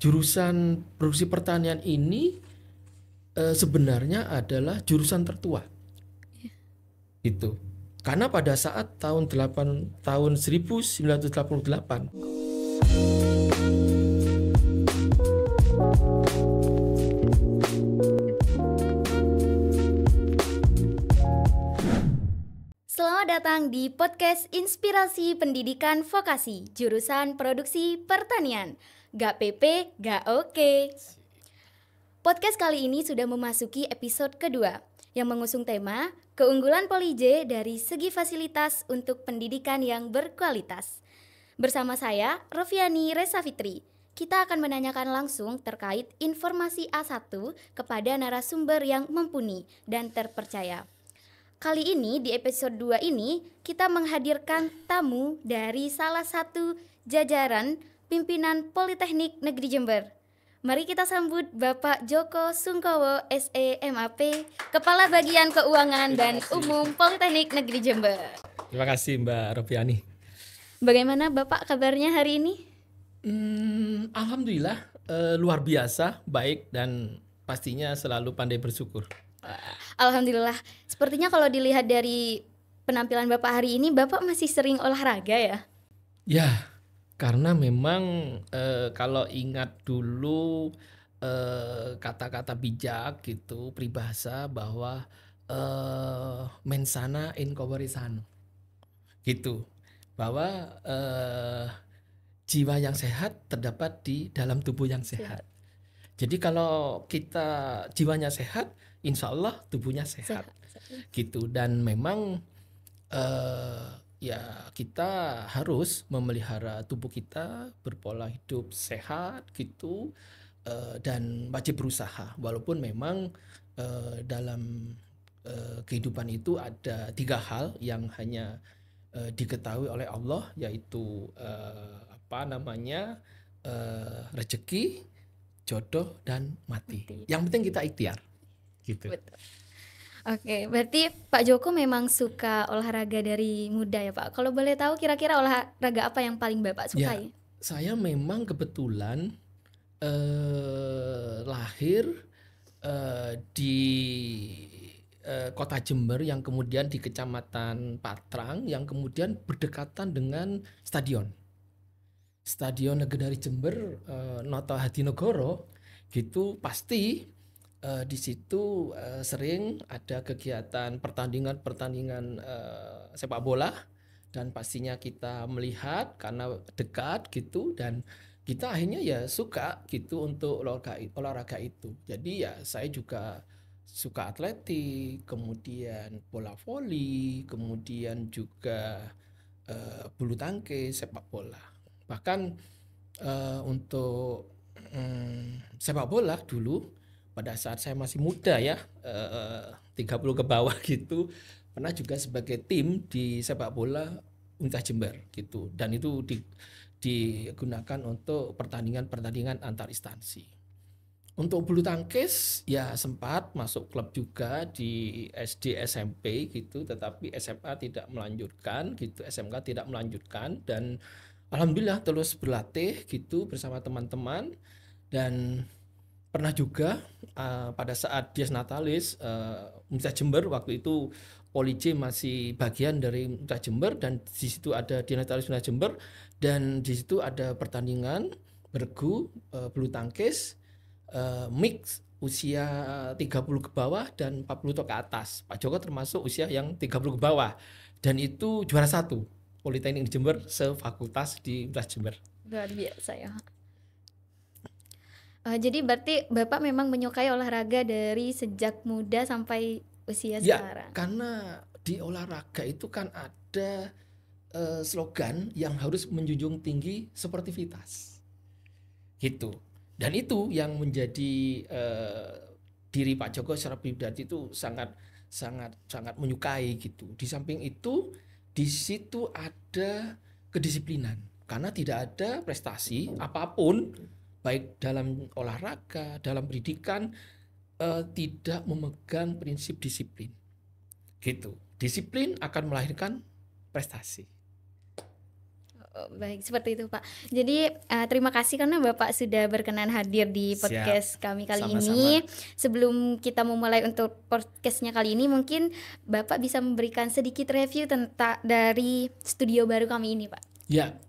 jurusan produksi pertanian ini sebenarnya adalah jurusan tertua. Itu. Karena pada saat tahun 1988 Selamat datang di podcast Inspirasi Pendidikan Vokasi, jurusan Produksi Pertanian. Gak PP, gak oke. Podcast kali ini sudah memasuki episode kedua yang mengusung tema keunggulan Poli J dari segi fasilitas untuk pendidikan yang berkualitas. Bersama saya, Rofiani Reza Fitri. Kita akan menanyakan langsung terkait informasi A1 kepada narasumber yang mumpuni dan terpercaya. Kali ini di episode 2 ini kita menghadirkan tamu dari salah satu jajaran pimpinan Politeknik Negeri Jember. Mari kita sambut Bapak Joko Sungkowo SEMAP, Kepala Bagian Keuangan dan Umum Politeknik Negeri Jember. Terima kasih Mbak Rofiani. Bagaimana Bapak kabarnya hari ini? Alhamdulillah luar biasa, baik dan pastinya selalu pandai bersyukur. Alhamdulillah. Sepertinya kalau dilihat dari penampilan Bapak hari ini, Bapak masih sering olahraga ya? Ya, karena memang kalau ingat dulu kata-kata bijak gitu, peribahasa bahwa mens sana in corpore sano. Gitu. Bahwa jiwa yang sehat terdapat di dalam tubuh yang sehat. Jadi kalau kita jiwanya sehat, insya Allah tubuhnya sehat. Gitu. Dan memang ya kita harus memelihara tubuh kita, berpola hidup sehat gitu, dan wajib berusaha. Walaupun memang dalam kehidupan itu ada 3 hal yang hanya diketahui oleh Allah, yaitu rezeki, jodoh dan mati. Yang penting kita ikhtiar. Gitu. Betul. Oke, berarti Pak Joko memang suka olahraga dari muda ya Pak. Kalau boleh tahu kira-kira olahraga apa yang paling Bapak sukai? Ya, saya memang kebetulan lahir di kota Jember yang kemudian di kecamatan Patrang yang kemudian berdekatan dengan Stadion Nagari Jember, Noto Hadinegoro gitu. Pasti di situ sering ada kegiatan pertandingan sepak bola, dan pastinya kita melihat karena dekat gitu, dan kita akhirnya ya suka gitu untuk olahraga itu. Jadi ya saya juga suka atletik, kemudian bola voli, kemudian juga bulu tangkis, sepak bola. Bahkan untuk sepak bola dulu pada saat saya masih muda ya, 30 ke bawah gitu, pernah juga sebagai tim di sepak bola Universitas Jember gitu, dan itu digunakan untuk pertandingan antar instansi. Untuk bulu tangkis ya sempat masuk klub juga di SD SMP gitu, tetapi SMA tidak melanjutkan gitu, SMK tidak melanjutkan, dan alhamdulillah terus berlatih gitu bersama teman-teman. Dan pernah juga pada saat Dies Natalis Universitas Jember, waktu itu Poli J masih bagian dari Universitas Jember, dan di situ ada Dies Natalis Universitas Jember, dan di situ ada pertandingan bergu bulu tangkis mix usia 30 ke bawah dan 40 ke atas. Pak Joko termasuk usia yang 30 ke bawah, dan itu juara 1 Politeknik Jember sefakultas di Universitas Jember. Luar biasa ya. Jadi berarti Bapak memang menyukai olahraga dari sejak muda sampai usia sekarang. Karena di olahraga itu kan ada slogan yang harus menjunjung tinggi sportivitas gitu. Dan itu yang menjadi diri Pak Joko secara pribadi itu sangat menyukai gitu. Di samping itu di situ ada kedisiplinan, karena tidak ada prestasi apapun baik dalam olahraga, dalam pendidikan, tidak memegang prinsip disiplin gitu. Disiplin akan melahirkan prestasi. Oh, baik, seperti itu Pak. Jadi terima kasih karena Bapak sudah berkenan hadir di Siap, podcast kami kali sama-sama. ini. Sebelum kita memulai untuk podcastnya kali ini, mungkin Bapak bisa memberikan sedikit review tentang dari studio baru kami ini, Pak. Ya,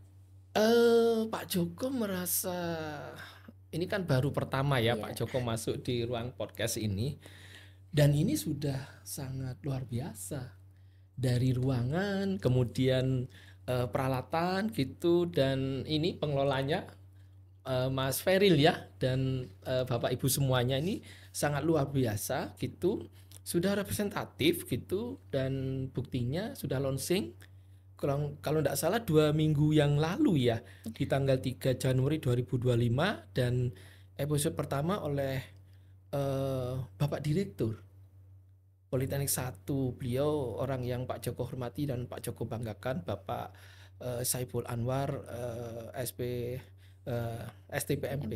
Pak Joko merasa ini kan baru pertama ya Pak Iya. Joko masuk di ruang podcast ini, dan ini sudah sangat luar biasa. Dari ruangan, kemudian peralatan gitu, dan ini pengelolanya Mas Feril ya, dan Bapak Ibu semuanya ini sangat luar biasa gitu, sudah representatif gitu, dan buktinya sudah launching kalau tidak salah 2 minggu yang lalu ya, di tanggal 3 Januari 2025, dan episode pertama oleh Bapak Direktur Politeknik 1, beliau orang yang Pak Joko hormati dan Pak Joko banggakan, Bapak Saiful Anwar, STPMP.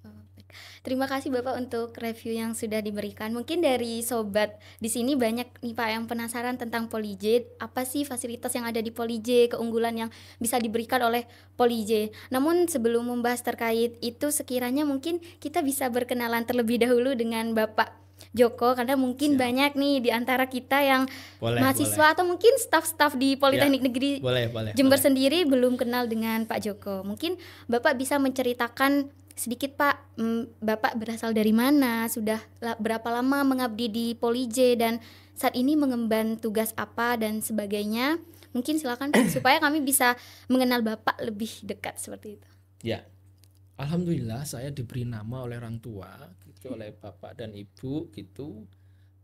Oh, baik. Terima kasih Bapak untuk review yang sudah diberikan. Mungkin dari sobat di sini banyak nih Pak yang penasaran tentang Polyj. Apa sih fasilitas yang ada di Polyj, keunggulan yang bisa diberikan oleh Polyj. Namun sebelum membahas terkait itu, sekiranya mungkin kita bisa berkenalan terlebih dahulu dengan Bapak Joko, karena mungkin Siap. banyak nih di antara kita yang Boleh, mahasiswa atau mungkin staf-staf di Politeknik Ya, Negeri boleh. Jember sendiri belum kenal dengan Pak Joko. Mungkin Bapak bisa menceritakan sedikit Pak, Bapak berasal dari mana, sudah berapa lama mengabdi di Polyj, dan saat ini mengemban tugas apa dan sebagainya. Mungkin silakan Pak, supaya kami bisa mengenal Bapak lebih dekat seperti itu. Ya, alhamdulillah saya diberi nama oleh orang tua, gitu, oleh Bapak dan Ibu gitu,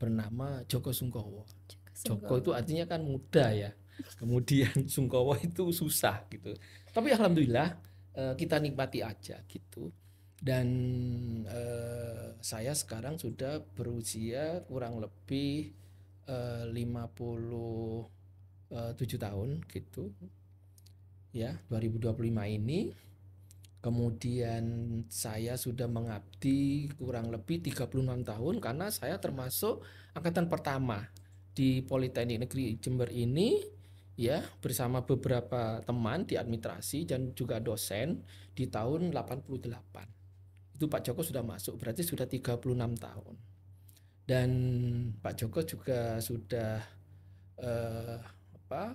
bernama Joko Sungkowo. Joko itu artinya kan muda ya, kemudian Sungkowo itu susah gitu. Tapi alhamdulillah kita nikmati aja gitu. Dan saya sekarang sudah berusia kurang lebih 57 tahun gitu ya, 2025 ini. Kemudian saya sudah mengabdi kurang lebih 36 tahun, karena saya termasuk angkatan pertama di Politeknik Negeri Jember ini ya, bersama beberapa teman di administrasi dan juga dosen di tahun 88. Itu Pak Joko sudah masuk, berarti sudah 36 tahun. Dan Pak Joko juga sudah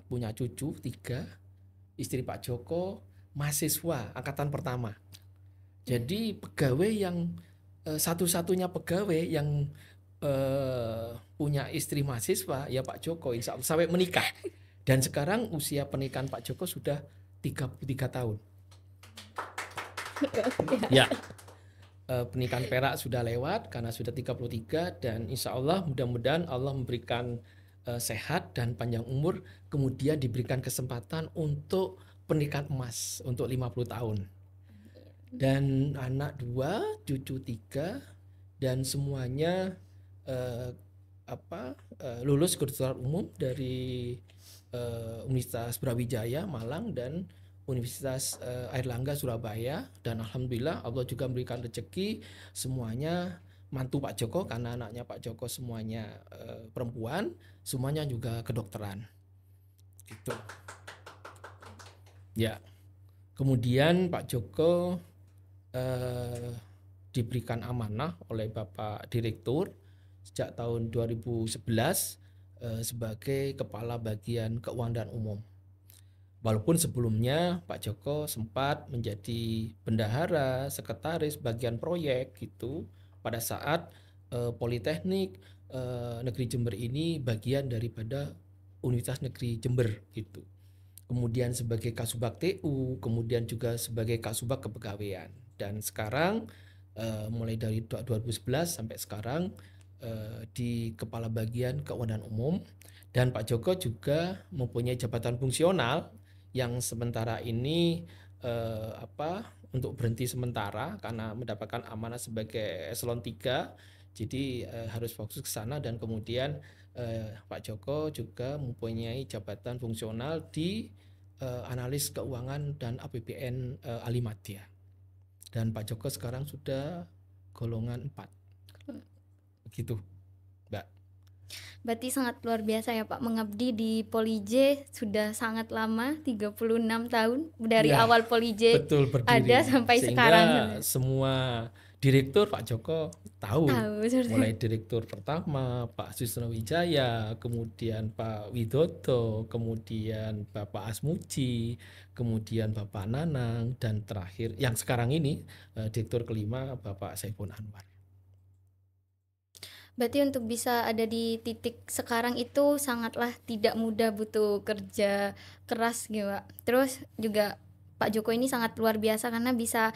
punya cucu 3. Istri Pak Joko mahasiswa angkatan pertama. Jadi pegawai yang satu-satunya pegawai yang punya istri mahasiswa ya Pak Joko, insya Allah sampai menikah. Dan sekarang usia pernikahan Pak Joko sudah 33 tahun. Ya, pernikahan perak sudah lewat karena sudah 33, dan insya Allah mudah-mudahan Allah memberikan sehat dan panjang umur, kemudian diberikan kesempatan untuk pernikahan emas untuk 50 tahun. Dan anak 2, cucu 3, dan semuanya lulus kedokteran umum dari Universitas Brawijaya Malang dan Universitas Airlangga Surabaya. Dan alhamdulillah Allah juga memberikan rezeki semuanya mantu Pak Joko, karena anaknya Pak Joko semuanya perempuan, semuanya juga kedokteran gitu ya. Kemudian Pak Joko diberikan amanah oleh Bapak Direktur sejak tahun 2011 sebagai Kepala Bagian Keuangan dan Umum. Walaupun sebelumnya Pak Joko sempat menjadi bendahara, sekretaris bagian proyek gitu pada saat Politeknik Negeri Jember ini bagian daripada Universitas Negeri Jember gitu. Kemudian sebagai Kasubag TU, kemudian juga sebagai Kasubag Kepegawaian. Dan sekarang mulai dari 2011 sampai sekarang di Kepala Bagian Keuangan dan Umum. Dan Pak Joko juga mempunyai jabatan fungsional yang sementara ini untuk berhenti sementara karena mendapatkan amanah sebagai eselon 3. Jadi harus fokus ke sana. Dan kemudian Pak Joko juga mempunyai jabatan fungsional di analis keuangan dan APBN Alimadya. Dan Pak Joko sekarang sudah golongan 4. Begitu, Mbak. Berarti sangat luar biasa ya Pak, mengabdi di Polije sudah sangat lama, 36 tahun dari Ya, awal Polije betul ada berdiri. sampai Sehingga sekarang sebenarnya. semua direktur Pak Joko tahu. Tahu sebenarnya. Mulai direktur pertama Pak Susno Wijaya, kemudian Pak Widodo, kemudian Bapak Asmuji, kemudian Bapak Nanang, dan terakhir yang sekarang ini direktur kelima Bapak Saiful Anwar. Berarti untuk bisa ada di titik sekarang itu sangatlah tidak mudah, butuh kerja keras gitu Pak. Terus juga Pak Joko ini sangat luar biasa karena bisa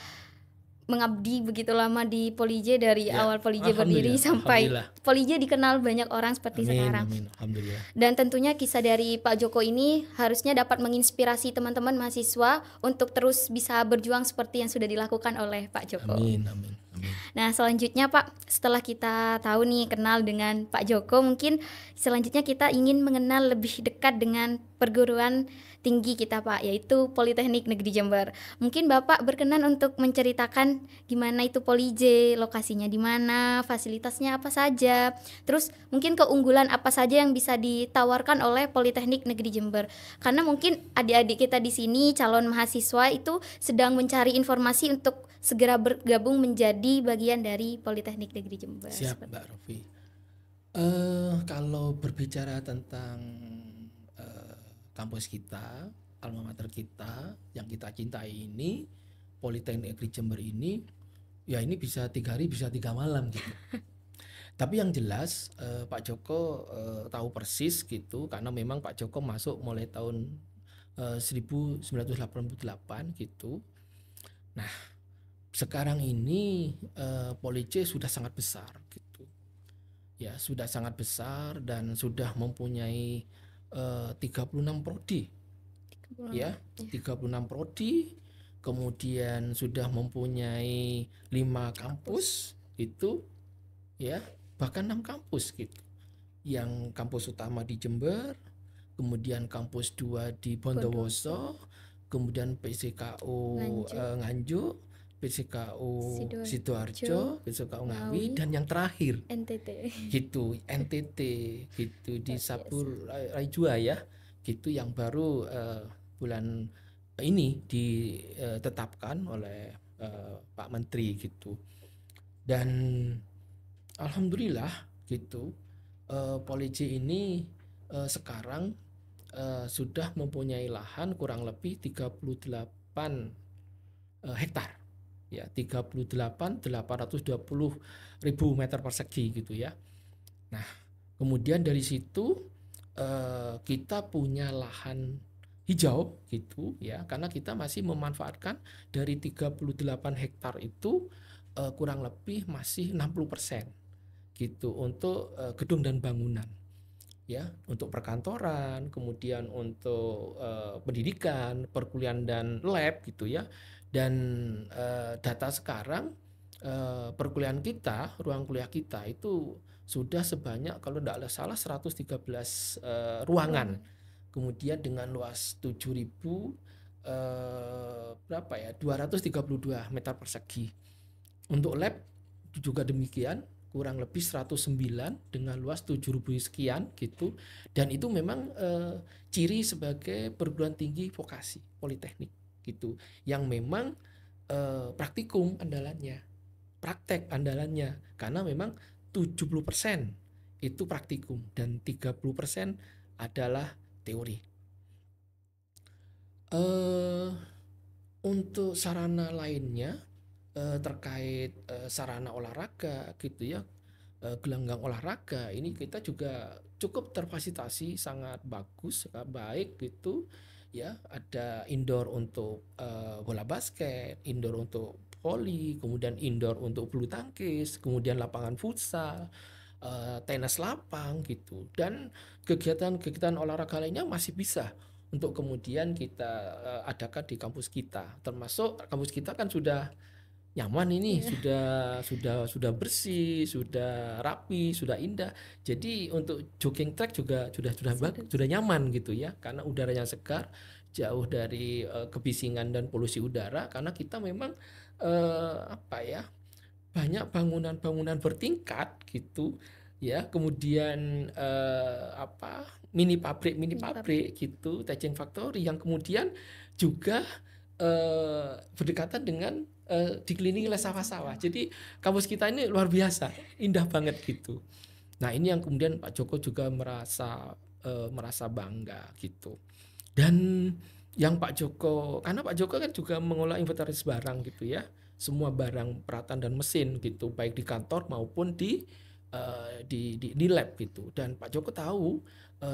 mengabdi begitu lama di Polije dari Ya, awal Polije berdiri alhamdulillah, sampai alhamdulillah. Polije dikenal banyak orang seperti Amin, sekarang. amin, alhamdulillah. Dan tentunya kisah dari Pak Joko ini harusnya dapat menginspirasi teman-teman mahasiswa untuk terus bisa berjuang seperti yang sudah dilakukan oleh Pak Joko. Amin, amin, amin. Nah, selanjutnya Pak, setelah kita tahu nih kenal dengan Pak Joko, mungkin selanjutnya kita ingin mengenal lebih dekat dengan perguruan tinggi kita Pak, yaitu Politeknik Negeri Jember. Mungkin Bapak berkenan untuk menceritakan gimana itu Polije, lokasinya di mana, fasilitasnya apa saja, terus mungkin keunggulan apa saja yang bisa ditawarkan oleh Politeknik Negeri Jember. Karena mungkin adik-adik kita di sini calon mahasiswa itu sedang mencari informasi untuk segera bergabung menjadi bagian dari Politeknik Negeri Jember. Siap, Mbak Rofi. Kalau berbicara tentang kampus kita, alma mater kita yang kita cintai ini, Politeknik Negeri Jember ini, ya ini bisa 3 hari, bisa 3 malam gitu. Tapi yang jelas Pak Joko tahu persis gitu, karena memang Pak Joko masuk mulai tahun 1988 gitu. Nah, sekarang ini Polije sudah sangat besar gitu. Ya, sudah sangat besar dan sudah mempunyai 36 prodi. Ya, 36 prodi. Kemudian sudah mempunyai 5 kampus gitu. Ya, bahkan 6 kampus gitu. Yang kampus utama di Jember, kemudian kampus 2 di Bondowoso, kemudian PCKU Nganjuk, PCKU Sidoarjo, PCKU Ngawi, dan yang terakhir NTT gitu, NTT gitu di Sapur Rajua ya, gitu yang baru bulan ini ditetapkan oleh Pak Menteri gitu. Dan alhamdulillah gitu, Polije ini sekarang sudah mempunyai lahan kurang lebih 38 hektar ya, 38.820.000 meter persegi gitu ya. Nah, kemudian dari situ kita punya lahan hijau gitu ya, karena kita masih memanfaatkan dari 38 hektar itu kurang lebih masih 60% gitu untuk gedung dan bangunan ya, untuk perkantoran, kemudian untuk pendidikan, perkuliahan dan lab gitu ya. Dan data sekarang perkuliahan kita, ruang kuliah kita itu sudah sebanyak kalau tidak salah 113 ruangan. Kemudian dengan luas 7.000 berapa ya? 232 meter persegi. Untuk lab juga demikian, kurang lebih 109 dengan luas 7.000 sekian gitu. Dan itu memang ciri sebagai perguruan tinggi vokasi politeknik gitu, yang memang praktikum andalannya, praktek andalannya, karena memang 70% itu praktikum dan 30% adalah teori. Untuk sarana lainnya terkait sarana olahraga gitu ya, gelanggang olahraga ini kita juga cukup terfasilitasi sangat bagus, sangat baik gitu ya. Ada indoor untuk bola basket, indoor untuk voli, kemudian indoor untuk bulu tangkis, kemudian lapangan futsal, tenis lapang gitu, dan kegiatan-kegiatan olahraga lainnya masih bisa untuk kemudian kita adakan di kampus kita. Termasuk kampus kita kan sudah nyaman ini, sudah bersih, sudah rapi, sudah indah. Jadi untuk jogging track juga sudah nyaman gitu ya, karena udaranya segar, jauh dari kebisingan dan polusi udara, karena kita memang banyak bangunan-bangunan bertingkat gitu, ya, kemudian mini pabrik gitu, Teceng Factory yang kemudian juga berdekatan dengan dikelilingi oleh sawah-sawah. Jadi kampus kita ini luar biasa, indah banget gitu. Nah, ini yang kemudian Pak Joko juga merasa bangga gitu. Dan yang Pak Joko, karena Pak Joko kan juga mengolah inventaris barang gitu ya, semua barang peralatan dan mesin gitu, baik di kantor maupun di lab gitu. Dan Pak Joko tahu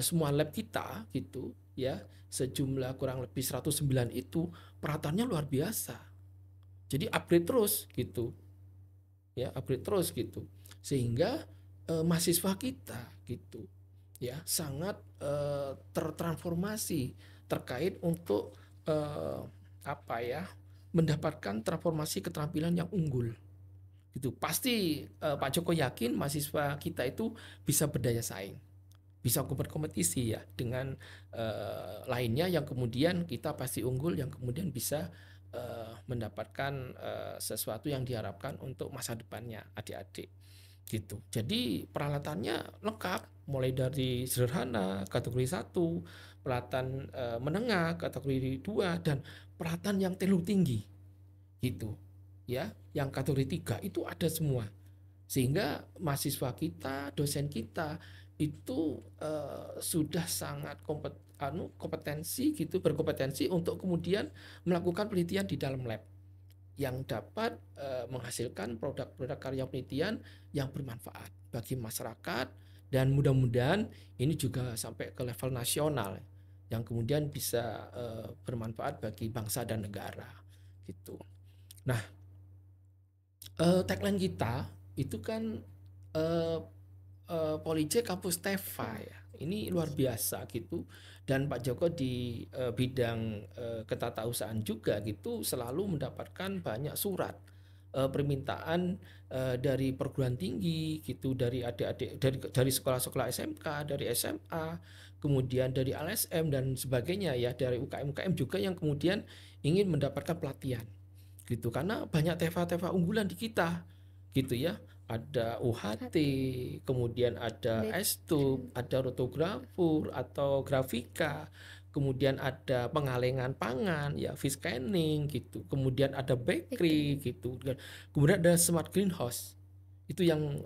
semua lab kita gitu ya, sejumlah kurang lebih 109 itu peralatannya luar biasa. Jadi upgrade terus gitu. Ya, upgrade terus gitu. Sehingga mahasiswa kita gitu ya sangat tertransformasi terkait untuk mendapatkan transformasi keterampilan yang unggul gitu. Pasti Pak Joko yakin mahasiswa kita itu bisa berdaya saing, bisa berkompetisi ya dengan lainnya yang kemudian kita pasti unggul, yang kemudian bisa mendapatkan sesuatu yang diharapkan untuk masa depannya adik-adik gitu. Jadi peralatannya lengkap, mulai dari sederhana kategori 1, peralatan menengah kategori 2, dan peralatan yang terlalu tinggi gitu ya, yang kategori 3 itu ada semua, sehingga mahasiswa kita, dosen kita itu sudah sangat berkompetensi untuk kemudian melakukan penelitian di dalam lab yang dapat menghasilkan produk-produk karya penelitian yang bermanfaat bagi masyarakat, dan mudah-mudahan ini juga sampai ke level nasional yang kemudian bisa bermanfaat bagi bangsa dan negara gitu. Nah, tagline kita itu kan Police Kampus Teva ya. Ini luar biasa gitu. Dan Pak Joko di bidang ketatausahaan juga gitu selalu mendapatkan banyak surat permintaan dari perguruan tinggi gitu, dari adik-adik, dari sekolah-sekolah SMK, dari SMA, kemudian dari LSM dan sebagainya ya, dari UKM-UKM juga yang kemudian ingin mendapatkan pelatihan gitu, karena banyak teva-teva unggulan di kita gitu ya. Ada UHT, kemudian ada S-tube, ada rotografur atau grafika, kemudian ada pengalengan pangan ya, fish scanning gitu, kemudian ada bakery gitu, kemudian ada smart greenhouse. Itu yang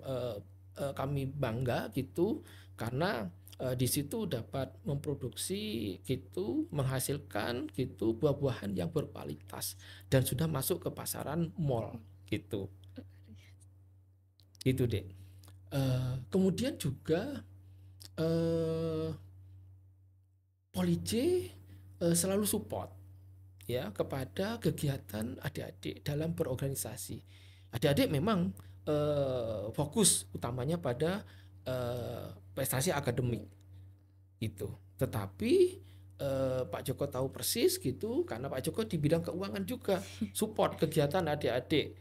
kami bangga gitu, karena di situ dapat memproduksi gitu, menghasilkan gitu buah-buahan yang berkualitas dan sudah masuk ke pasaran mall gitu. Itu deh. Kemudian juga Police selalu support ya kepada kegiatan adik-adik dalam berorganisasi. Adik-adik memang fokus utamanya pada prestasi akademik gitu. Tetapi Pak Joko tahu persis gitu, karena Pak Joko di bidang keuangan juga support kegiatan adik-adik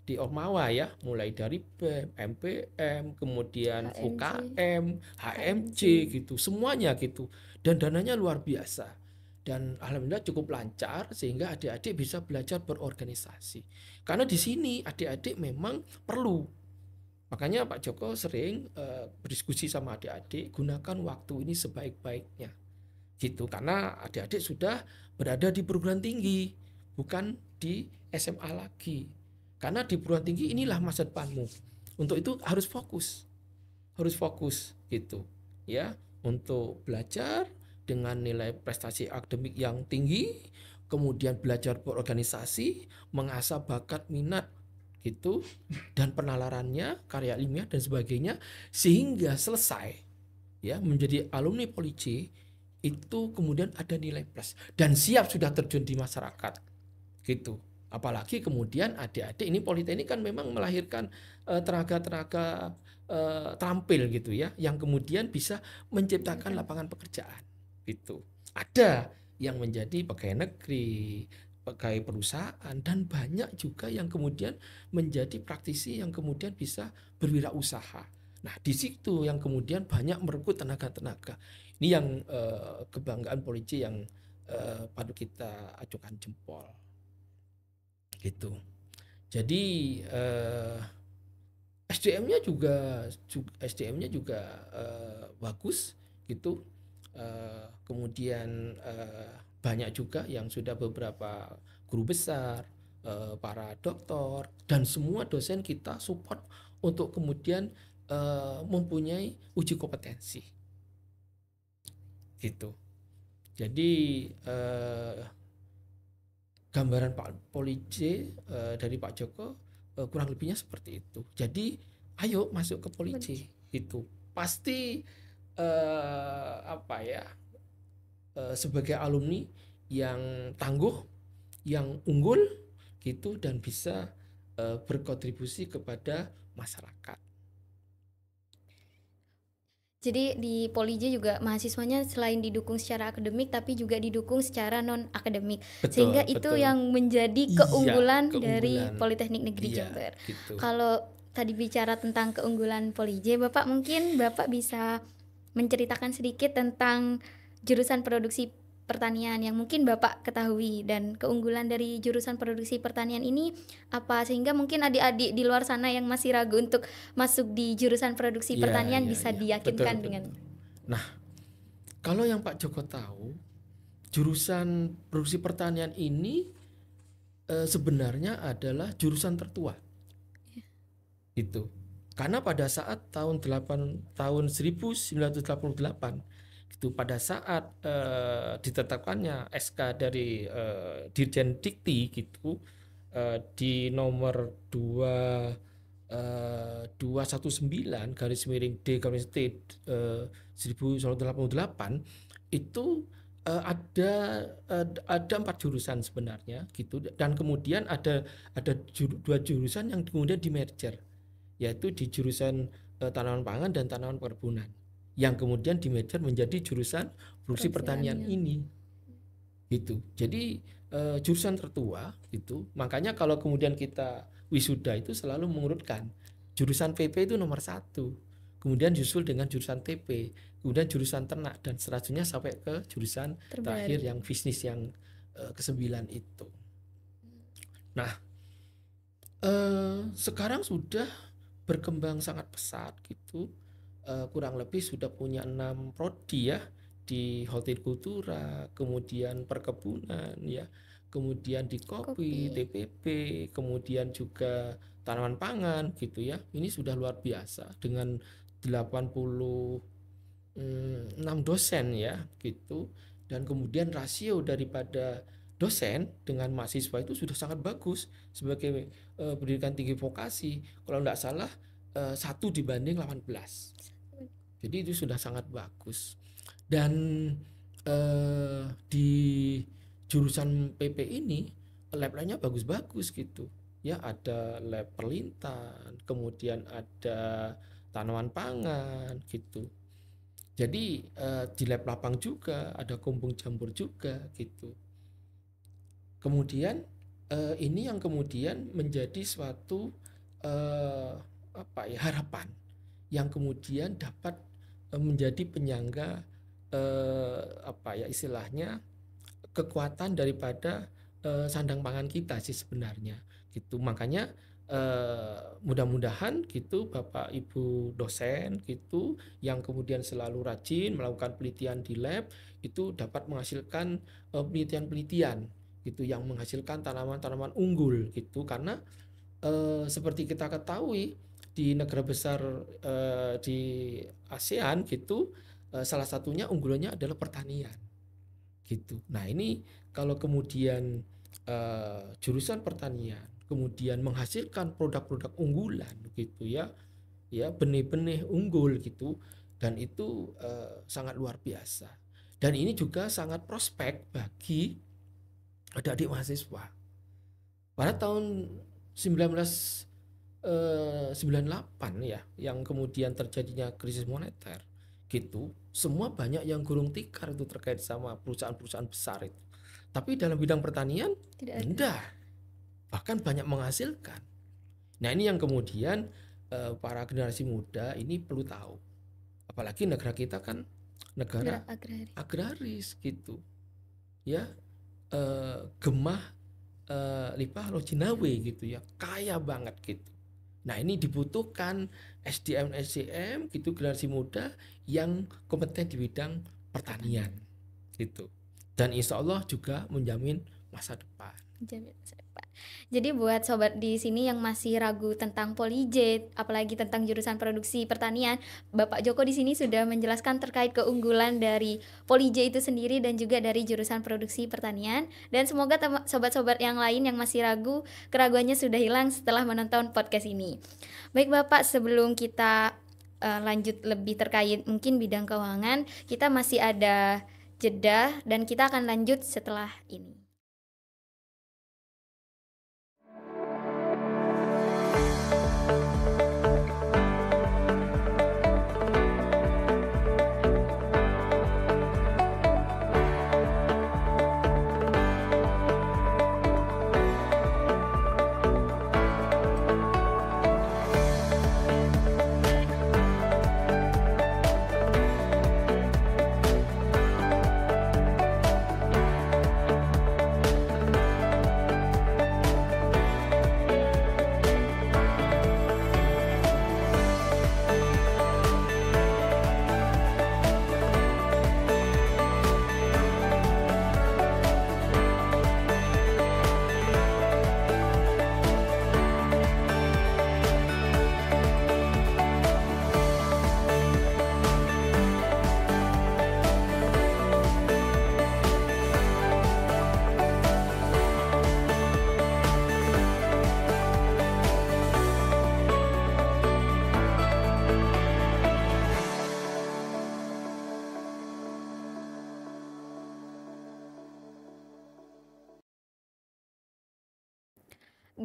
di Ormawa ya, mulai dari BEM, MPM, kemudian UKM, HMJ gitu, semuanya gitu. Dan dananya luar biasa. Dan alhamdulillah cukup lancar sehingga adik-adik bisa belajar berorganisasi. Karena di sini adik-adik memang perlu. Makanya Pak Joko sering berdiskusi sama adik-adik, gunakan waktu ini sebaik-baiknya gitu, karena adik-adik sudah berada di perguruan tinggi, bukan di SMA lagi. Karena di perguruan tinggi inilah masa depanmu. Untuk itu harus fokus gitu ya, untuk belajar dengan nilai prestasi akademik yang tinggi, kemudian belajar berorganisasi, mengasah bakat minat gitu, dan penalarannya, karya ilmiah dan sebagainya, sehingga selesai ya menjadi alumni Police itu kemudian ada nilai plus dan siap sudah terjun di masyarakat gitu. Apalagi kemudian adik-adik ini Politeknik kan memang melahirkan tenaga-tenaga terampil gitu ya, yang kemudian bisa menciptakan lapangan pekerjaan gitu. Ada yang menjadi pegawai negeri, pegawai perusahaan, dan banyak juga yang kemudian menjadi praktisi yang kemudian bisa berwirausaha. Nah, di situ yang kemudian banyak merekrut tenaga-tenaga. Ini yang kebanggaan Police yang patut kita acukan jempol gitu. Jadi S2 SDM-nya juga bagus gitu. Kemudian banyak juga yang sudah beberapa guru besar, para doktor, dan semua dosen kita support untuk kemudian mempunyai uji kompetensi gitu. Jadi gambaran Pak Polije dari Pak Joko kurang lebihnya seperti itu. Jadi ayo masuk ke Polije itu pasti sebagai alumni yang tangguh, yang unggul gitu, dan bisa berkontribusi kepada masyarakat. Jadi di Polije juga mahasiswanya selain didukung secara akademik tapi juga didukung secara non akademik. Sehingga itu yang menjadi keunggulan dari Politeknik Negeri Jember. Gitu. Kalau tadi bicara tentang keunggulan Polije, Bapak mungkin Bapak bisa menceritakan sedikit tentang jurusan produksi pertanian yang mungkin Bapak ketahui, dan keunggulan dari jurusan produksi pertanian ini apa, sehingga mungkin adik-adik di luar sana yang masih ragu untuk masuk di jurusan produksi pertanian bisa diyakinkan dengan. Nah, kalau yang Pak Joko tahu, jurusan produksi pertanian ini sebenarnya adalah jurusan tertua. Itu. Karena pada saat tahun 1988 itu, pada saat ditetapkannya SK dari Dirjen Dikti gitu, di nomor 219/D-T 1988 itu ada 4 jurusan sebenarnya gitu, dan kemudian ada 2 jurusan yang kemudian di merger, yaitu di jurusan tanaman pangan dan tanaman perkebunan, yang kemudian di merger menjadi jurusan produksi pertanian ini gitu. Jadi jurusan tertua gitu. Makanya kalau kemudian kita wisuda itu selalu mengurutkan jurusan PP itu nomor 1, kemudian disusul dengan jurusan TP, kemudian jurusan ternak, dan selanjutnya sampai ke jurusan terakhir yang bisnis yang ke-9 itu. Nah, sekarang sudah berkembang sangat pesat gitu. Kurang lebih sudah punya 6 prodi ya, di hortikultura, kemudian perkebunan ya, kemudian di kopi, TPP, kemudian juga tanaman pangan gitu ya. Ini sudah luar biasa dengan 86 dosen ya gitu, dan kemudian rasio daripada dosen dengan mahasiswa itu sudah sangat bagus sebagai pendidikan tinggi vokasi. Kalau tidak salah 1:18. Jadi itu sudah sangat bagus. Dan di jurusan PP ini lab-labnya bagus-bagus gitu ya, ada lab perlintan, kemudian ada tanaman pangan gitu. Jadi di lab lapang juga ada kumpung jamur juga gitu. Kemudian ini yang kemudian menjadi suatu harapan yang kemudian dapat menjadi penyangga istilahnya kekuatan daripada sandang pangan kita sih sebenarnya gitu. Makanya mudah-mudahan gitu Bapak Ibu dosen gitu yang kemudian selalu rajin melakukan penelitian di lab itu dapat menghasilkan penelitian-penelitian gitu yang menghasilkan tanaman-tanaman unggul gitu. Karena seperti kita ketahui di negara besar di ASEAN gitu, salah satunya unggulannya adalah pertanian gitu. Nah ini kalau kemudian jurusan pertanian kemudian menghasilkan produk-produk unggulan gitu ya, benih-benih unggul gitu, dan itu sangat luar biasa. Dan ini juga sangat prospek bagi adik-adik mahasiswa. Pada tahun 1998 ya, yang kemudian terjadinya krisis moneter gitu, semua banyak yang gulung tikar itu terkait sama perusahaan-perusahaan besar itu. Tapi dalam bidang pertanian rendah, bahkan banyak menghasilkan. Nah ini yang kemudian para generasi muda ini perlu tahu. Apalagi negara kita kan negara agraris gitu ya, gemah limpah laut Jinawe gitu ya, kaya banget gitu. Nah, ini dibutuhkan SDM gitu, generasi muda yang kompeten di bidang pertanian gitu. Dan insya Allah juga menjamin masa depan. Jadi buat sobat di sini yang masih ragu tentang Polyjet, apalagi tentang jurusan produksi pertanian, Bapak Joko di sini sudah menjelaskan terkait keunggulan dari Polyjet itu sendiri dan juga dari jurusan produksi pertanian. Dan semoga sobat-sobat yang lain yang masih ragu, keraguannya sudah hilang setelah menonton podcast ini. Baik Bapak, sebelum kita lanjut lebih terkait mungkin bidang keuangan, kita masih ada jeda dan kita akan lanjut setelah ini.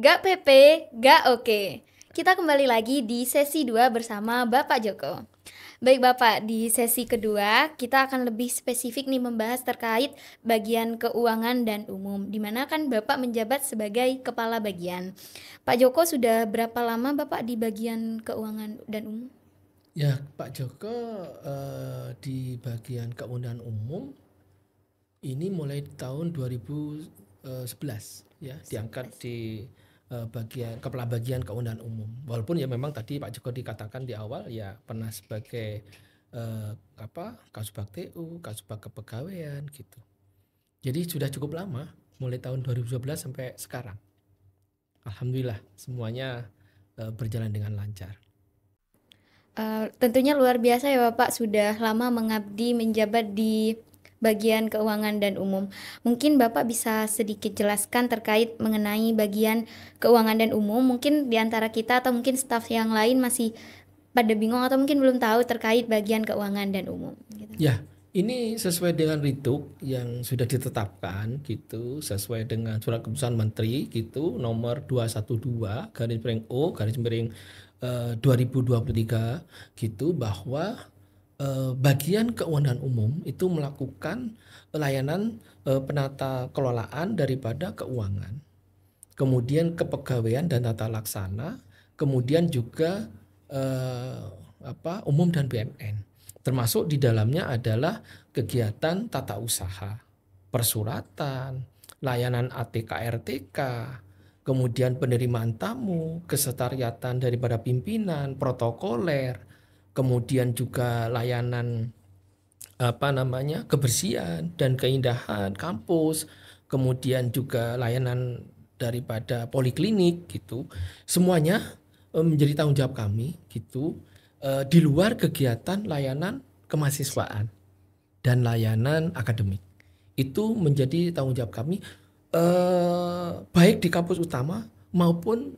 Gak PP, gak oke. Kita kembali lagi di sesi 2 bersama Bapak Joko. Baik Bapak, di sesi kedua kita akan lebih spesifik nih membahas terkait bagian keuangan dan umum, dimana kan Bapak menjabat sebagai kepala bagian. Pak Joko sudah berapa lama Bapak di bagian keuangan dan umum? Ya, Pak Joko di bagian keuangan umum ini mulai tahun 2011 ya, diangkat di bagian kepala bagian keuangan umum. Walaupun ya memang tadi Pak Joko dikatakan di awal ya pernah sebagai Kasubag TU, Kasubag Kepegawaian gitu. Jadi sudah cukup lama, mulai tahun 2012 sampai sekarang. Alhamdulillah semuanya berjalan dengan lancar. Tentunya luar biasa ya Bapak, sudah lama mengabdi menjabat di bagian keuangan dan umum. Mungkin Bapak bisa sedikit jelaskan terkait mengenai bagian keuangan dan umum. Mungkin di antara kita atau mungkin staf yang lain masih pada bingung atau mungkin belum tahu terkait bagian keuangan dan umum. Gitu. Ya, ini sesuai dengan RITUK yang sudah ditetapkan gitu, sesuai dengan surat keputusan Menteri gitu nomor 212 garis miring O garis miring 2023 gitu, bahwa bagian keuangan umum itu melakukan layanan penata kelolaan daripada keuangan, kemudian kepegawaian dan tata laksana, kemudian juga umum dan BUMN. Termasuk di dalamnya adalah kegiatan tata usaha, persuratan, layanan ATK RTK, kemudian penerimaan tamu, kesetariatan daripada pimpinan, protokoler, kemudian juga layanan kebersihan dan keindahan kampus, kemudian juga layanan daripada poliklinik gitu. Semuanya menjadi tanggung jawab kami gitu, di luar kegiatan layanan kemahasiswaan dan layanan akademik. Itu menjadi tanggung jawab kami baik di kampus utama maupun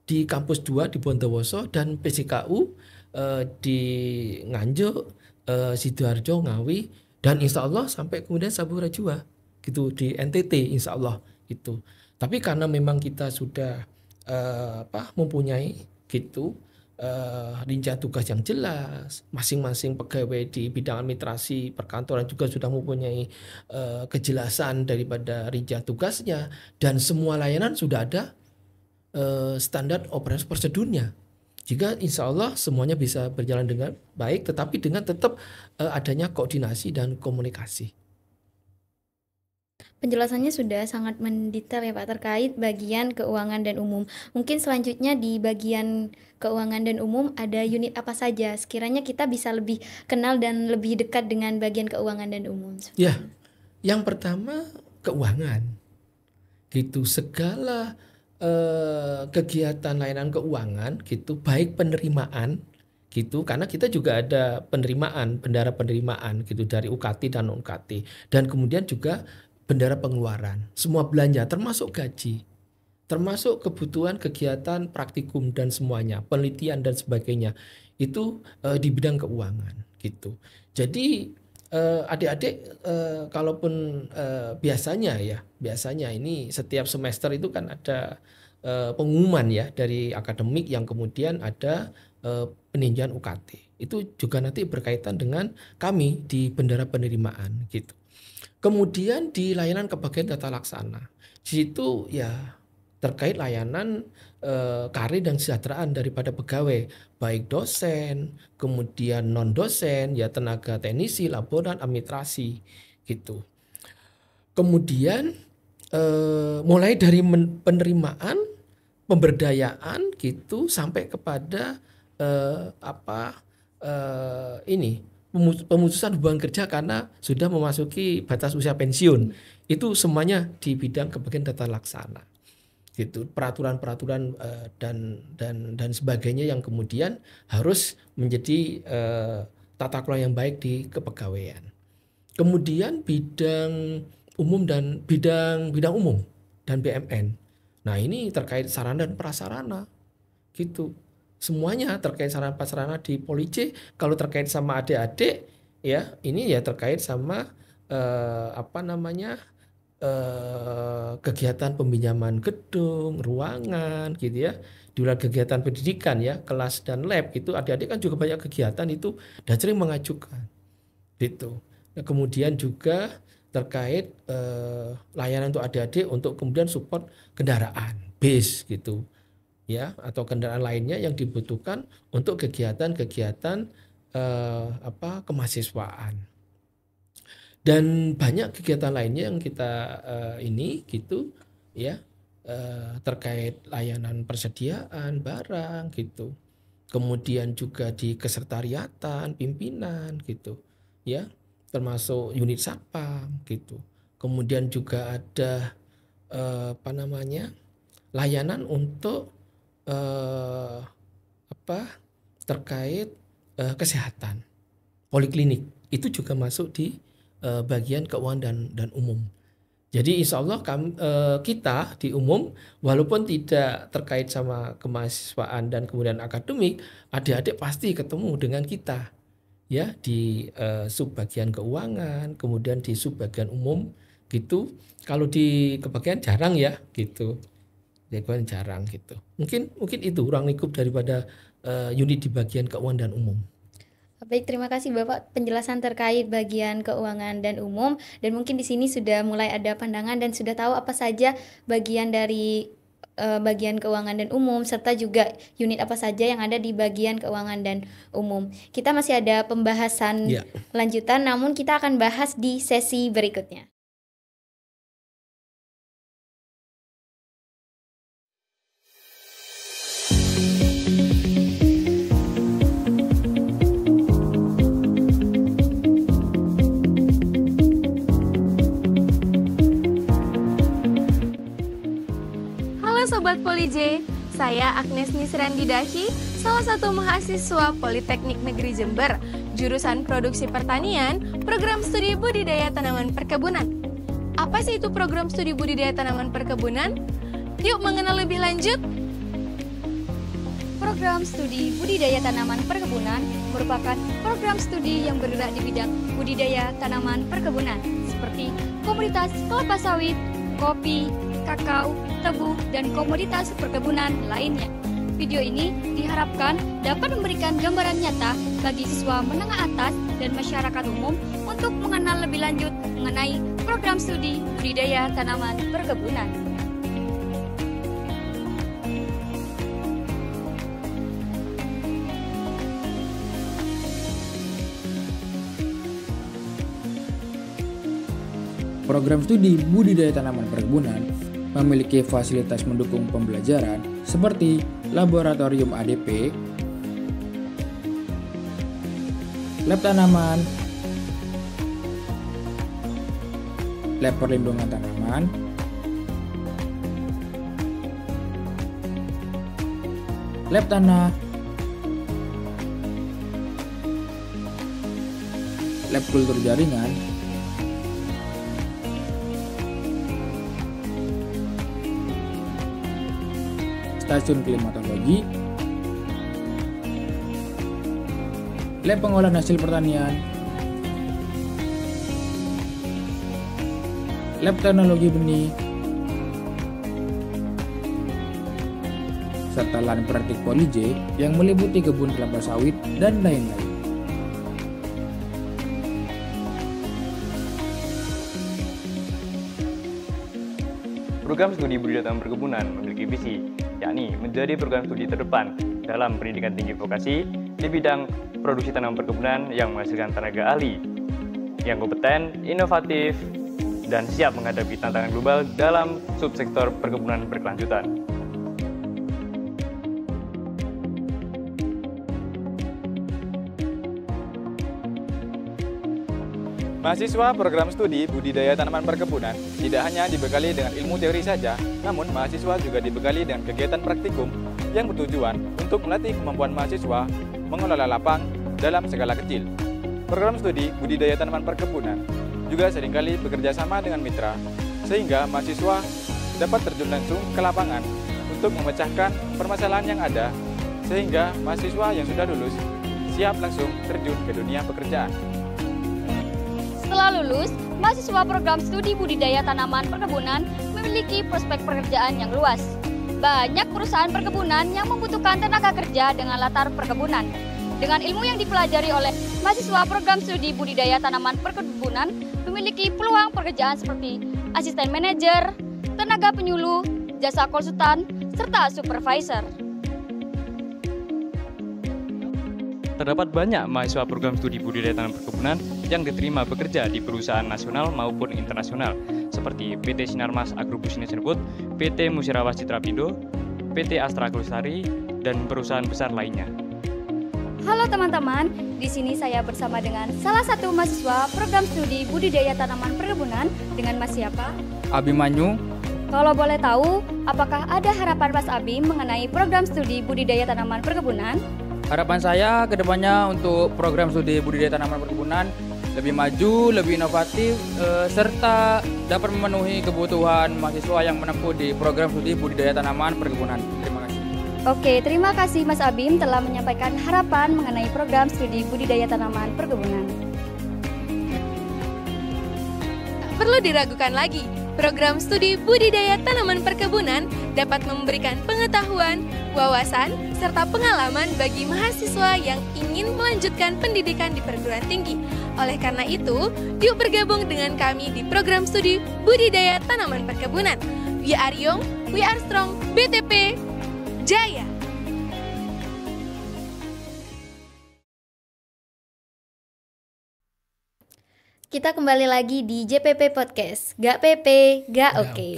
di kampus 2 di Bondowoso dan PCKU di Nganjuk, Sidoarjo, Ngawi, dan insya Allah sampai kemudian Sabura Jua gitu di NTT insya Allah gitu. Tapi karena memang kita sudah mempunyai gitu rincian tugas yang jelas, masing-masing pegawai di bidang administrasi perkantoran juga sudah mempunyai kejelasan daripada rincian tugasnya, dan semua layanan sudah ada standar operasi prosedurnya. Jika insya Allah semuanya bisa berjalan dengan baik, tetapi dengan tetap adanya koordinasi dan komunikasi. Penjelasannya sudah sangat mendetail ya Pak terkait bagian keuangan dan umum. Mungkin selanjutnya di bagian keuangan dan umum ada unit apa saja? Sekiranya kita bisa lebih kenal dan lebih dekat dengan bagian keuangan dan umum. Ya, yang pertama keuangan. Gitu, segala kegiatan layanan keuangan gitu, baik penerimaan gitu, karena kita juga ada penerimaan, bendara penerimaan gitu dari UKT dan non UKT, dan kemudian juga bendara pengeluaran, semua belanja termasuk gaji, termasuk kebutuhan kegiatan praktikum dan semuanya, penelitian dan sebagainya itu di bidang keuangan gitu. Jadi adik-adik kalaupun biasanya ini setiap semester itu kan ada pengumuman ya dari akademik yang kemudian ada peninjauan UKT. Itu juga nanti berkaitan dengan kami di bendara penerimaan gitu. Kemudian di layanan kebagian tata laksana, di situ ya terkait layanan karir dan kesejahteraan daripada pegawai, baik dosen, kemudian non dosen, ya tenaga teknisi, laboran, administrasi gitu. Kemudian mulai dari penerimaan, pemberdayaan gitu sampai kepada ini pemutusan hubungan kerja karena sudah memasuki batas usia pensiun. Itu semuanya di bidang kebagian tata laksana. Gitu, peraturan-peraturan dan sebagainya yang kemudian harus menjadi tata kelola yang baik di kepegawaian. Kemudian bidang umum dan bidang umum dan BMN. Nah, ini terkait sarana dan prasarana. Gitu. Semuanya terkait sarana prasarana di Police. Kalau terkait sama adik-adik ya, ini ya terkait sama kegiatan peminjaman gedung, ruangan gitu ya. Di luar kegiatan pendidikan ya, kelas dan lab itu adik-adik kan juga banyak kegiatan itu dan sering mengajukan. Gitu. Nah, kemudian juga terkait layanan untuk adik-adik untuk kemudian support kendaraan, bis gitu. Ya, atau kendaraan lainnya yang dibutuhkan untuk kegiatan-kegiatan kemahasiswaan. Dan banyak kegiatan lainnya yang kita ini gitu ya, terkait layanan persediaan barang gitu. Kemudian juga di kesekretariatan, pimpinan gitu ya, termasuk unit satpam gitu. Kemudian juga ada layanan untuk terkait kesehatan, poliklinik itu juga masuk di bagian keuangan dan umum. Jadi insya Allah kita di umum walaupun tidak terkait sama kemahasiswaan dan kemudian akademik, adik-adik pasti ketemu dengan kita ya di subbagian keuangan, kemudian di subbagian umum gitu. Kalau di kebagian jarang ya gitu. Jarang gitu. Mungkin itu ruang lingkup daripada unit di bagian keuangan dan umum. Baik, terima kasih Bapak penjelasan terkait bagian keuangan dan umum, dan mungkin di sini sudah mulai ada pandangan dan sudah tahu apa saja bagian dari bagian keuangan dan umum serta juga unit apa saja yang ada di bagian keuangan dan umum. Kita masih ada pembahasan lanjutan, namun kita akan bahas di sesi berikutnya. Sobat Poli J, saya Agnes Nisrandi Dahi, salah satu mahasiswa Politeknik Negeri Jember, jurusan Produksi Pertanian, Program Studi Budidaya Tanaman Perkebunan. Apa sih itu Program Studi Budidaya Tanaman Perkebunan? Yuk mengenal lebih lanjut. Program Studi Budidaya Tanaman Perkebunan merupakan program studi yang bergerak di bidang budidaya tanaman perkebunan seperti komoditas kelapa sawit, kopi, kakao, tebu, dan komoditas perkebunan lainnya. Video ini diharapkan dapat memberikan gambaran nyata bagi siswa menengah atas dan masyarakat umum untuk mengenal lebih lanjut mengenai program studi budidaya tanaman perkebunan. program studi budidaya tanaman perkebunan memiliki fasilitas mendukung pembelajaran seperti laboratorium ADP, lab tanaman, lab perlindungan tanaman, lab tanah, lab kultur jaringan, stasiun klimatologi, lab pengolahan hasil pertanian, lab teknologi benih, serta lahan praktik Poli J yang meliputi kebun kelapa sawit dan lain-lain. Program studi budidaya tanaman perkebunan memiliki visi, yakni menjadi program studi terdepan dalam pendidikan tinggi vokasi di bidang produksi tanaman perkebunan yang menghasilkan tenaga ahli yang kompeten, inovatif, dan siap menghadapi tantangan global dalam subsektor perkebunan berkelanjutan. Mahasiswa program studi budidaya tanaman perkebunan tidak hanya dibekali dengan ilmu teori saja, namun mahasiswa juga dibekali dengan kegiatan praktikum yang bertujuan untuk melatih kemampuan mahasiswa mengelola lapang dalam skala kecil. Program studi budidaya tanaman perkebunan juga seringkali bekerja sama dengan mitra, sehingga mahasiswa dapat terjun langsung ke lapangan untuk memecahkan permasalahan yang ada, sehingga mahasiswa yang sudah lulus siap langsung terjun ke dunia pekerjaan. Setelah lulus, mahasiswa program studi budidaya tanaman perkebunan memiliki prospek pekerjaan yang luas. Banyak perusahaan perkebunan yang membutuhkan tenaga kerja dengan latar perkebunan. Dengan ilmu yang dipelajari oleh mahasiswa program studi budidaya tanaman perkebunan memiliki peluang pekerjaan seperti asisten manajer, tenaga penyuluh, jasa konsultan, serta supervisor. Terdapat banyak mahasiswa program studi budidaya tanaman perkebunan yang diterima bekerja di perusahaan nasional maupun internasional seperti PT Sinarmas Agrobusines Serput, PT Musirawas Citrapindo, PT Astra Kelestari, dan perusahaan besar lainnya. Halo teman-teman, di sini saya bersama dengan salah satu mahasiswa program studi budidaya tanaman perkebunan dengan Mas siapa? Abimanyu. Kalau boleh tahu, apakah ada harapan Mas Abim mengenai program studi budidaya tanaman perkebunan? Harapan saya ke depannya untuk program studi budidaya tanaman perkebunan lebih maju, lebih inovatif, serta dapat memenuhi kebutuhan mahasiswa yang menempuh di program studi budidaya tanaman perkebunan. Terima kasih. Oke, terima kasih Mas Abim telah menyampaikan harapan mengenai program studi budidaya tanaman perkebunan. Tak perlu diragukan lagi, program studi budidaya tanaman perkebunan dapat memberikan pengetahuan, wawasan, serta pengalaman bagi mahasiswa yang ingin melanjutkan pendidikan di perguruan tinggi. Oleh karena itu, yuk bergabung dengan kami di program studi budidaya tanaman perkebunan. We are young, we are strong, BTP Jaya! Kita kembali lagi di JPP Podcast. Gak PP, gak oke.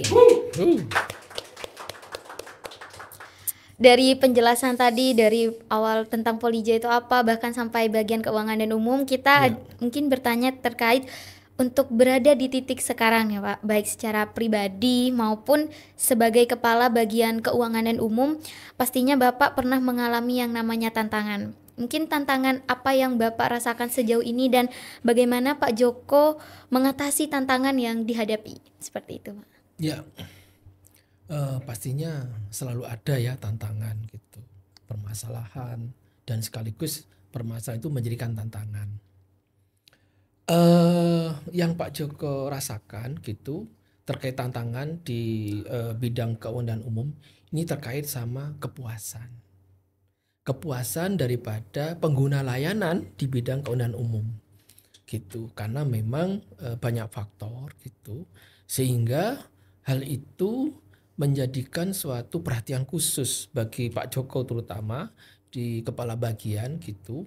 Dari penjelasan tadi dari awal tentang Poli J itu apa, bahkan sampai bagian keuangan dan umum, kita mungkin bertanya terkait untuk berada di titik sekarang ya Pak, baik secara pribadi maupun sebagai kepala bagian keuangan dan umum, pastinya Bapak pernah mengalami yang namanya tantangan. Mungkin tantangan apa yang Bapak rasakan sejauh ini dan bagaimana Pak Joko mengatasi tantangan yang dihadapi, seperti itu Pak? Ya, pastinya selalu ada ya tantangan gitu, permasalahan, dan sekaligus permasalahan itu menjadikan tantangan. Yang Pak Joko rasakan gitu terkait tantangan di bidang keuangan dan umum ini terkait sama kepuasan daripada pengguna layanan di bidang keuangan umum gitu, karena memang banyak faktor gitu sehingga hal itu menjadikan suatu perhatian khusus bagi Pak Joko terutama di kepala bagian gitu,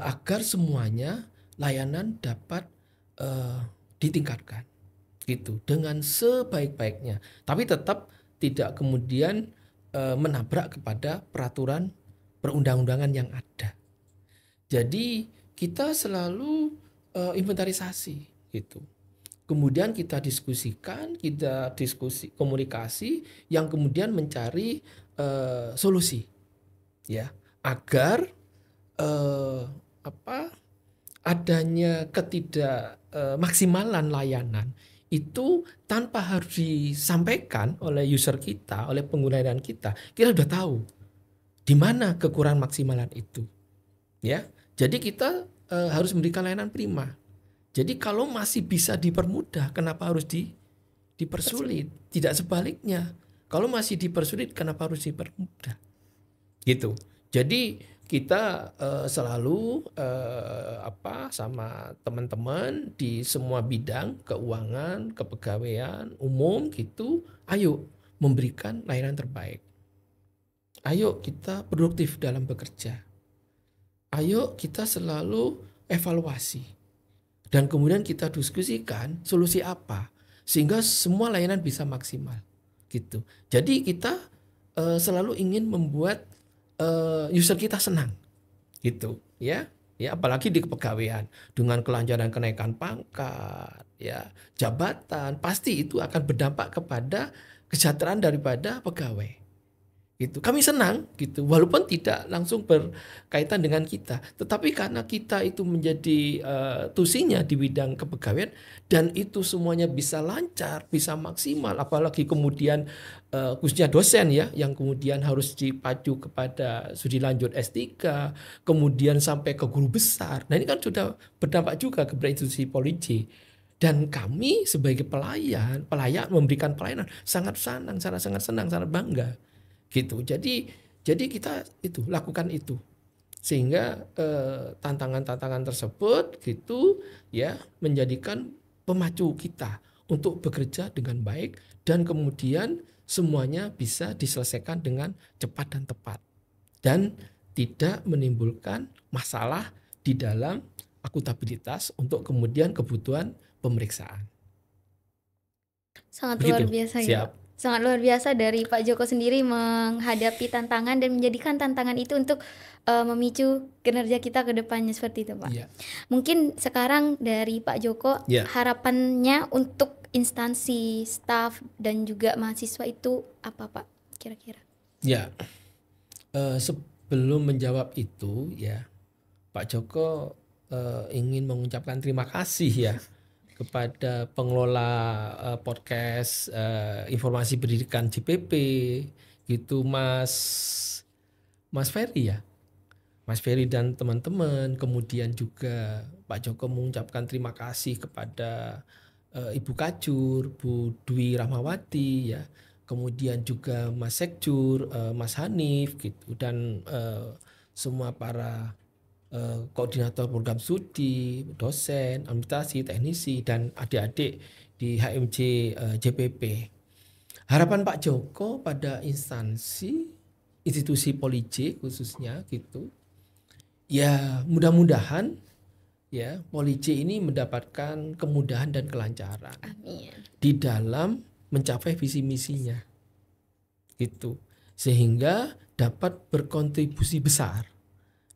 agar semuanya layanan dapat ditingkatkan gitu dengan sebaik-baiknya, tapi tetap tidak kemudian menabrak kepada peraturan perundang-undangan yang ada. Jadi kita selalu inventarisasi gitu. Kemudian kita diskusikan, kita diskusi komunikasi yang kemudian mencari solusi ya, agar adanya ketidakmaksimalan layanan itu tanpa harus disampaikan oleh user kita, oleh pengguna layanan kita sudah tahu di mana kekurangan maksimalan itu. Ya, jadi kita harus memberikan layanan prima. Jadi kalau masih bisa dipermudah, kenapa harus dipersulit? Tidak sebaliknya. Kalau masih dipersulit, kenapa harus dipermudah? Gitu. Jadi kita selalu sama teman-teman di semua bidang keuangan, kepegawaian, umum gitu, ayo memberikan layanan terbaik. Ayo kita produktif dalam bekerja. Ayo kita selalu evaluasi. Dan kemudian kita diskusikan solusi apa sehingga semua layanan bisa maksimal gitu. Jadi kita selalu ingin membuat user kita senang gitu ya apalagi di kepegawaian dengan kelancaran kenaikan pangkat ya, jabatan, pasti itu akan berdampak kepada kesejahteraan daripada pegawai gitu. Kami senang gitu walaupun tidak langsung berkaitan dengan kita, tetapi karena kita itu menjadi tusinya di bidang kepegawaian dan itu semuanya bisa lancar, bisa maksimal, apalagi kemudian khususnya dosen ya yang kemudian harus dipacu kepada studi lanjut S3, kemudian sampai ke guru besar. Nah, ini kan sudah berdampak juga kepada institusi Polij. Dan kami sebagai pelayan memberikan pelayanan sangat senang, sangat bangga. Gitu. Jadi kita itu lakukan itu sehingga tantangan-tantangan tersebut gitu ya menjadikan pemacu kita untuk bekerja dengan baik dan kemudian semuanya bisa diselesaikan dengan cepat dan tepat dan tidak menimbulkan masalah di dalam akuntabilitas untuk kemudian kebutuhan pemeriksaan. Sangat Begitu. luar biasa ya. Siap. Sangat luar biasa dari Pak Joko sendiri menghadapi tantangan dan menjadikan tantangan itu untuk memicu kinerja kita ke depannya seperti itu, Pak. Ya. Mungkin sekarang dari Pak Joko harapannya untuk instansi, staf dan juga mahasiswa itu apa, Pak? Kira-kira? Ya. Sebelum menjawab itu ya, Pak Joko ingin mengucapkan terima kasih ya kepada pengelola podcast informasi pendidikan JPP gitu Mas Ferry ya, Mas Ferry dan teman-teman. Kemudian juga Pak Joko mengucapkan terima kasih kepada Ibu Kajur, Bu Dwi Rahmawati ya, kemudian juga Mas Sekjur, Mas Hanif gitu, dan semua para koordinator program studi, dosen, administrasi, teknisi, dan adik-adik di HMJ JPP. Harapan Pak Joko pada institusi Polij khususnya gitu, ya mudah-mudahan ya Polij ini mendapatkan kemudahan dan kelancaran. Amin. Di dalam mencapai visi misinya gitu, sehingga dapat berkontribusi besar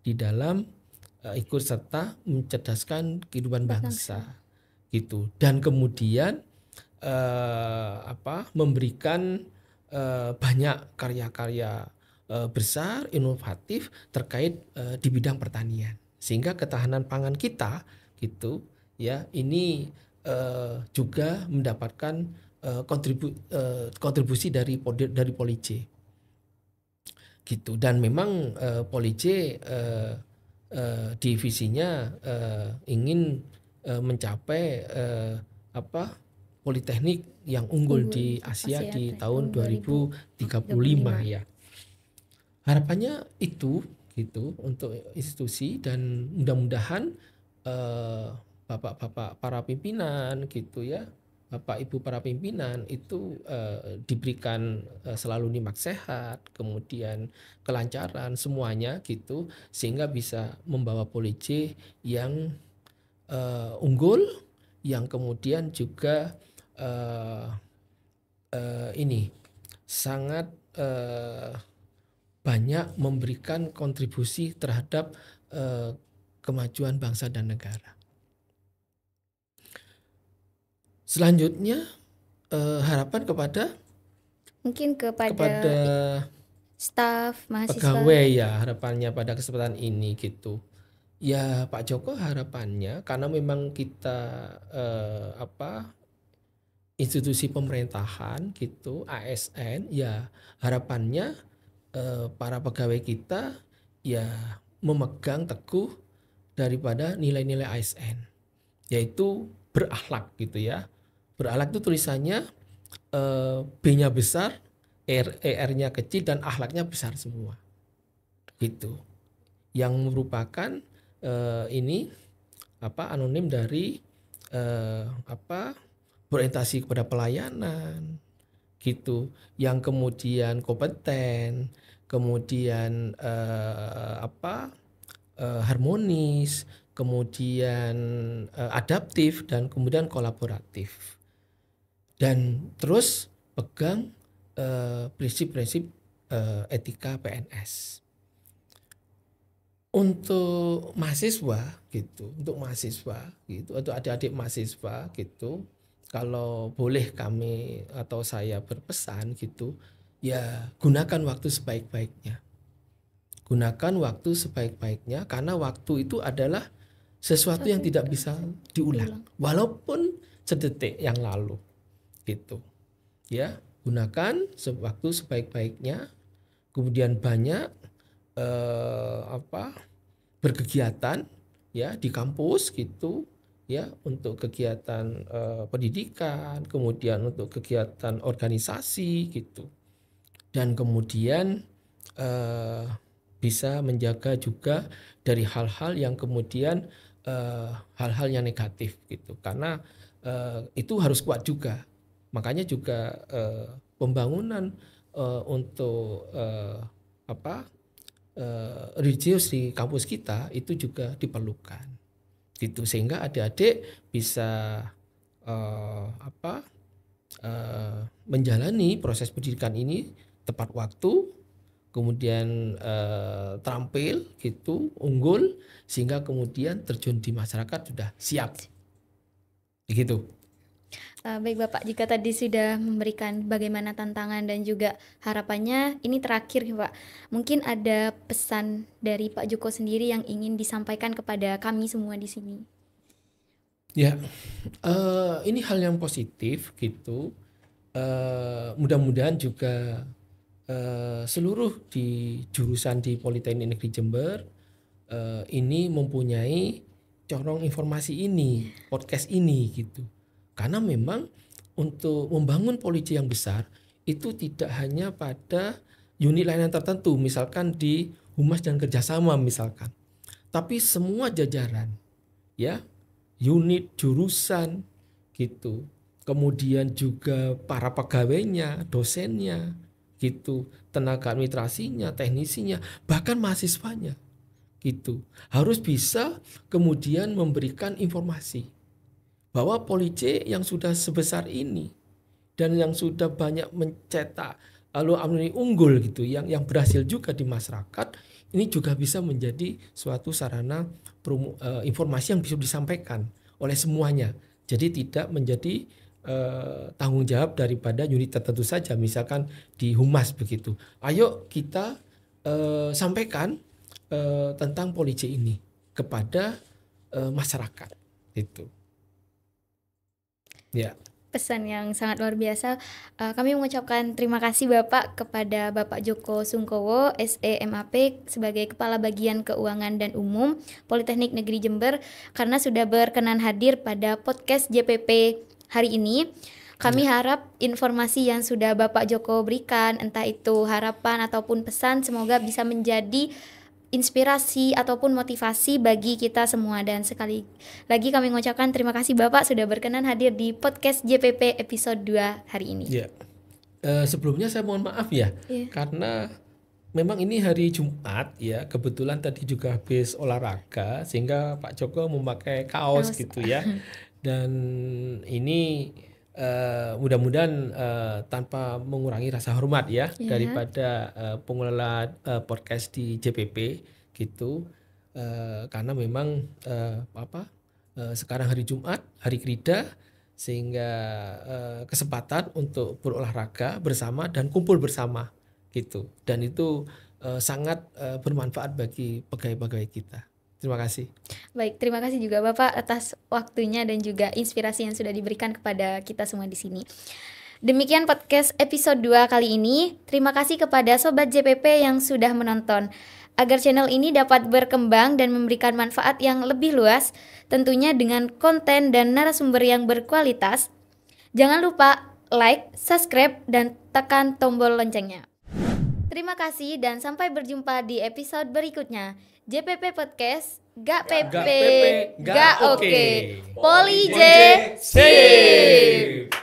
di dalam ikut serta mencerdaskan kehidupan bangsa gitu, dan kemudian memberikan banyak karya-karya besar inovatif terkait di bidang pertanian, sehingga ketahanan pangan kita gitu ya ini juga mendapatkan kontribusi dari Polij gitu. Dan memang Polij divisinya ingin mencapai politeknik yang unggul di Asia di tahun 2035 ya. Harapannya itu gitu untuk institusi, dan mudah-mudahan bapak-bapak para pimpinan gitu ya, Bapak Ibu para pimpinan itu diberikan selalu nikmat sehat, kemudian kelancaran semuanya gitu, sehingga bisa membawa Polij yang unggul, yang kemudian juga ini sangat banyak memberikan kontribusi terhadap kemajuan bangsa dan negara. Selanjutnya harapan kepada Mungkin kepada staf, mahasiswa. pegawai ya, harapannya pada kesempatan ini gitu. Ya Pak Joko harapannya karena memang kita institusi pemerintahan gitu, ASN, ya harapannya para pegawai kita ya memegang teguh daripada nilai-nilai ASN, yaitu berakhlak gitu ya. Berakhlak itu tulisannya B-nya besar, ER-nya kecil dan akhlaknya besar semua. Gitu. Yang merupakan anonim dari berorientasi kepada pelayanan gitu, yang kemudian kompeten, kemudian harmonis, kemudian adaptif, dan kemudian kolaboratif. Dan terus pegang prinsip-prinsip etika PNS. Untuk mahasiswa gitu, atau adik-adik mahasiswa gitu, kalau boleh kami atau saya berpesan gitu, ya gunakan waktu sebaik-baiknya. Gunakan waktu sebaik-baiknya karena waktu itu adalah sesuatu yang tidak bisa diulang, walaupun sedetik yang lalu gitu. Ya, gunakan waktu sebaik-baiknya, kemudian banyak berkegiatan ya di kampus gitu ya, untuk kegiatan pendidikan, kemudian untuk kegiatan organisasi gitu, dan kemudian bisa menjaga juga dari hal-hal yang kemudian hal-hal yang negatif gitu, karena itu harus kuat juga. Makanya juga pembangunan untuk religius di kampus kita itu juga diperlukan gitu, sehingga adik-adik bisa menjalani proses pendidikan ini tepat waktu, kemudian terampil gitu, unggul, sehingga kemudian terjun di masyarakat sudah siap begitu. Baik Bapak, jika tadi sudah memberikan bagaimana tantangan dan juga harapannya, ini terakhir Pak, mungkin ada pesan dari Pak Joko sendiri yang ingin disampaikan kepada kami semua di sini. Ya, ini hal yang positif gitu. Mudah-mudahan juga seluruh di jurusan di Politeknik Negeri Jember ini mempunyai corong informasi ini, podcast ini gitu. Karena memang untuk membangun polisi yang besar itu tidak hanya pada unit layanan tertentu, misalkan di humas dan kerjasama misalkan, tapi semua jajaran ya, unit, jurusan gitu, kemudian juga para pegawainya, dosennya gitu, tenaga administrasinya, teknisinya, bahkan mahasiswanya gitu, harus bisa kemudian memberikan informasi bahwa Police yang sudah sebesar ini dan yang sudah banyak mencetak alumni unggul gitu, yang berhasil juga di masyarakat, ini juga bisa menjadi suatu sarana informasi yang bisa disampaikan oleh semuanya. Jadi tidak menjadi tanggung jawab daripada unit tertentu saja, misalkan di humas begitu. Ayo kita sampaikan tentang Police ini kepada masyarakat itu. Ya. Pesan yang sangat luar biasa. Kami mengucapkan terima kasih Bapak kepada Bapak Joko Sungkowo, SEMAP, sebagai Kepala Bagian Keuangan dan Umum Politeknik Negeri Jember, karena sudah berkenan hadir pada podcast JPP hari ini. Kami harap informasi yang sudah Bapak Joko berikan, entah itu harapan ataupun pesan, semoga bisa menjadi inspirasi ataupun motivasi bagi kita semua. Dan sekali lagi kami mengucapkan terima kasih Bapak sudah berkenan hadir di podcast JPP episode 2 hari ini. Ya. Sebelumnya saya mohon maaf ya, karena memang ini hari Jumat ya, kebetulan tadi juga habis olahraga sehingga Pak Joko memakai kaos gitu ya. Dan ini mudah-mudahan tanpa mengurangi rasa hormat ya daripada pengelola podcast di JPP gitu, karena memang sekarang hari Jumat, hari Krida, sehingga kesempatan untuk berolahraga bersama dan kumpul bersama gitu, dan itu sangat bermanfaat bagi pegawai-pegawai kita. Terima kasih. Baik, terima kasih juga Bapak atas waktunya dan juga inspirasi yang sudah diberikan kepada kita semua di sini. Demikian podcast episode 2 kali ini. Terima kasih kepada Sobat JPP yang sudah menonton. Agar channel ini dapat berkembang dan memberikan manfaat yang lebih luas, tentunya dengan konten dan narasumber yang berkualitas. Jangan lupa like, subscribe, dan tekan tombol loncengnya. Terima kasih dan sampai berjumpa di episode berikutnya. JPP Podcast, gak PP, gak oke. Poli J, sip.